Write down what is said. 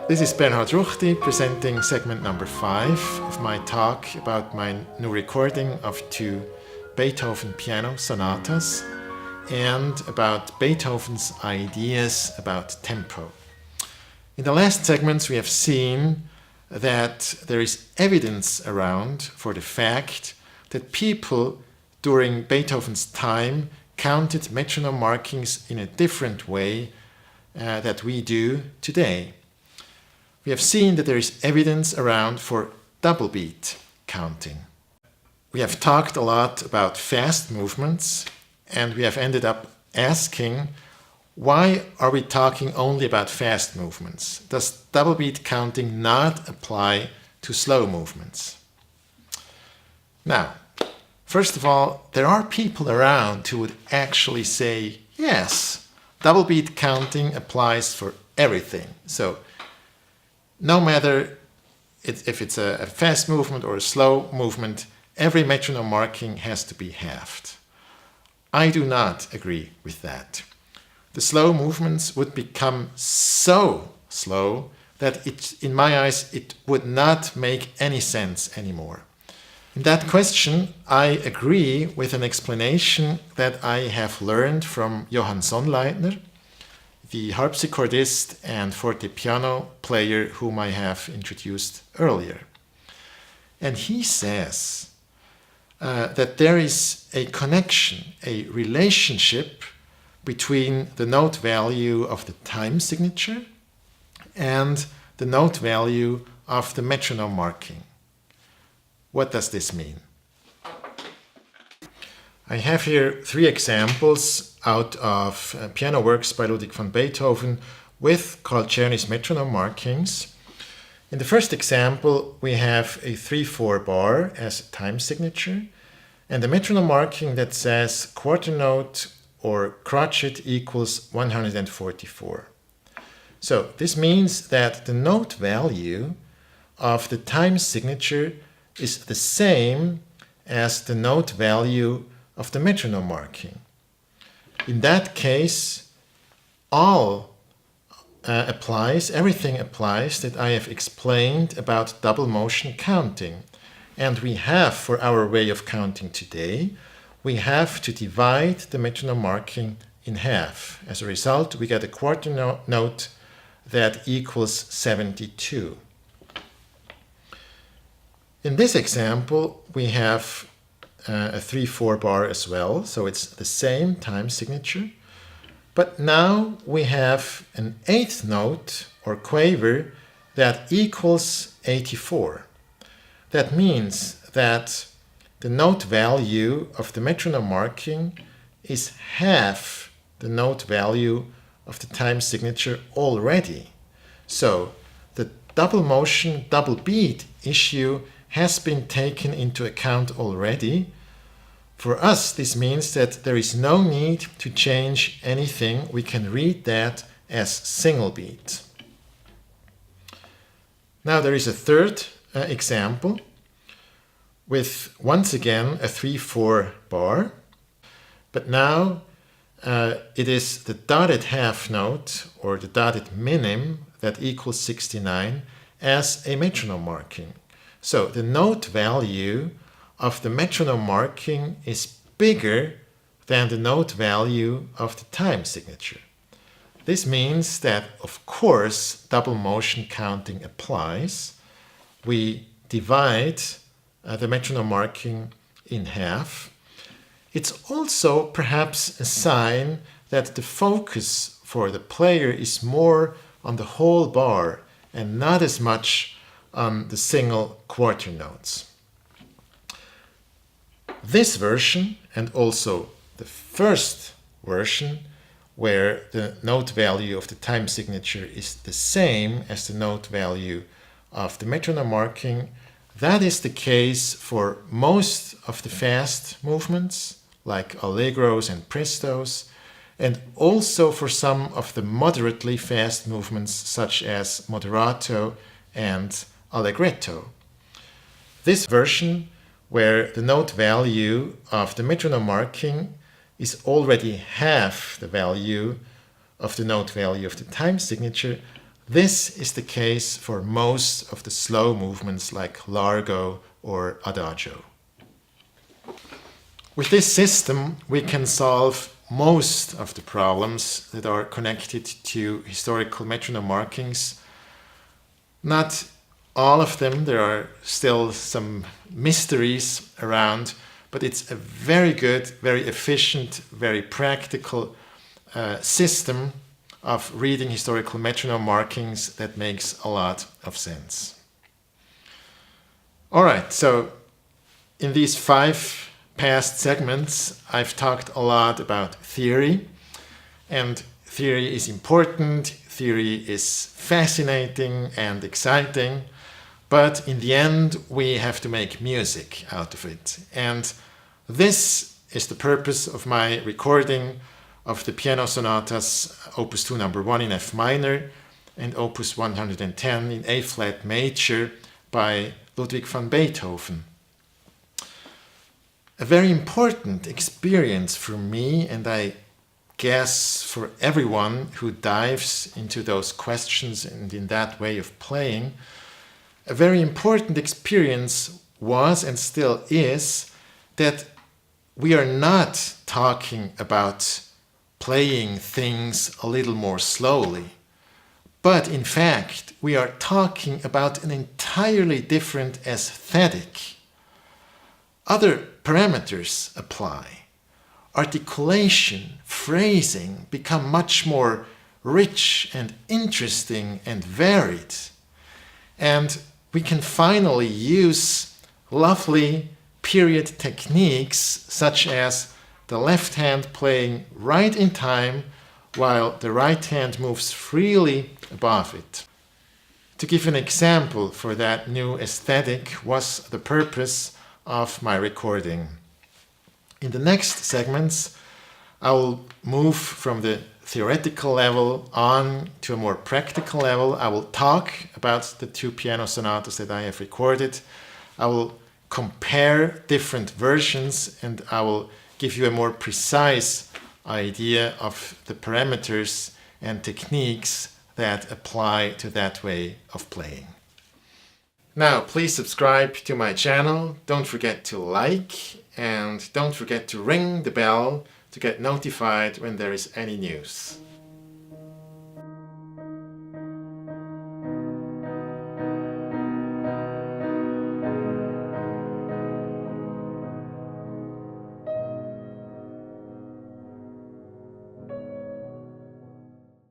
This is Bernhard Ruchti presenting segment number 5 of my talk about my new recording of 2 Beethoven piano sonatas and about Beethoven's ideas about tempo. In the last segments we have seen that there is evidence around for the fact that people during Beethoven's time counted metronome markings in a different way that we do today. We have seen that there is evidence around for double beat counting. We have talked a lot about fast movements, and we have ended up asking, why are we talking only about fast movements? Does double beat counting not apply to slow movements? Now, first of all, there are people around who would actually say, yes, double beat counting applies for everything. So, no matter if it's a fast movement or a slow movement, every metronome marking has to be halved. I do not agree with that. The slow movements would become so slow that in my eyes it would not make any sense anymore. In that question, I agree with an explanation that I have learned from Johann Sonnleitner, the harpsichordist and fortepiano player whom I have introduced earlier. And he says that there is a connection, a relationship between the note value of the time signature and the note value of the metronome marking. What does this mean? I have here 3 examples out of piano works by Ludwig van Beethoven with Carl Czerny's metronome markings. In the first example, we have a 3/4 bar as a time signature and a metronome marking that says quarter note or crotchet equals 144. So this means that the note value of the time signature is the same as the note value of the metronome marking. In that case, everything applies that I have explained about double motion counting. And we have, for our way of counting today, we have to divide the metronome marking in half. As a result, we get a quarter note that equals 72. In this example, we have a 3/4 bar as well, so it's the same time signature. But now we have an 8th note or quaver that equals 84. That means that the note value of the metronome marking is half the note value of the time signature already. So the double motion, double beat issue has been taken into account already. For us, this means that there is no need to change anything. We can read that as single beat. Now there is a third example with, once again, a 3/4 bar. But now it is the dotted half note or the dotted minim that equals 69 as a metronome marking. So the note value of the metronome marking is bigger than the note value of the time signature. This means that, of course, double motion counting applies. We divide the metronome marking in half. It's also perhaps a sign that the focus for the player is more on the whole bar and not as much on the single quarter notes. This version, and also the first version, where the note value of the time signature is the same as the note value of the metronome marking, that is the case for most of the fast movements, like allegros and prestos, and also for some of the moderately fast movements, such as moderato and allegretto. This version, where the note value of the metronome marking is already half the value of the note value of the time signature, This is the case for most of the slow movements like largo or adagio. With this system, we can solve most of the problems that are connected to historical metronome markings. Not all of them, there are still some mysteries around, but it's a very good, very efficient, very practical system of reading historical metronome markings that makes a lot of sense. All right, so in these 5 past segments, I've talked a lot about theory, and theory is important, theory is fascinating and exciting, but in the end, we have to make music out of it. And this is the purpose of my recording of the piano sonatas Opus 2 number 1 in F minor and Opus 110 in A flat major by Ludwig van Beethoven. A very important experience for me, and I guess for everyone who dives into those questions and in that way of playing, a very important experience was and still is that we are not talking about playing things a little more slowly, but in fact we are talking about an entirely different aesthetic. Other parameters apply. Articulation, phrasing become much more rich and interesting and varied. And we can finally use lovely period techniques such as the left hand playing right in time while the right hand moves freely above it. To give an example for that new aesthetic was the purpose of my recording. In the next segments, I will move from the theoretical level on to a more practical level. I will talk about the 2 piano sonatas that I have recorded. I will compare different versions, and I will give you a more precise idea of the parameters and techniques that apply to that way of playing. Now, please subscribe to my channel. Don't forget to like, and don't forget to ring the bell to get notified when there is any news.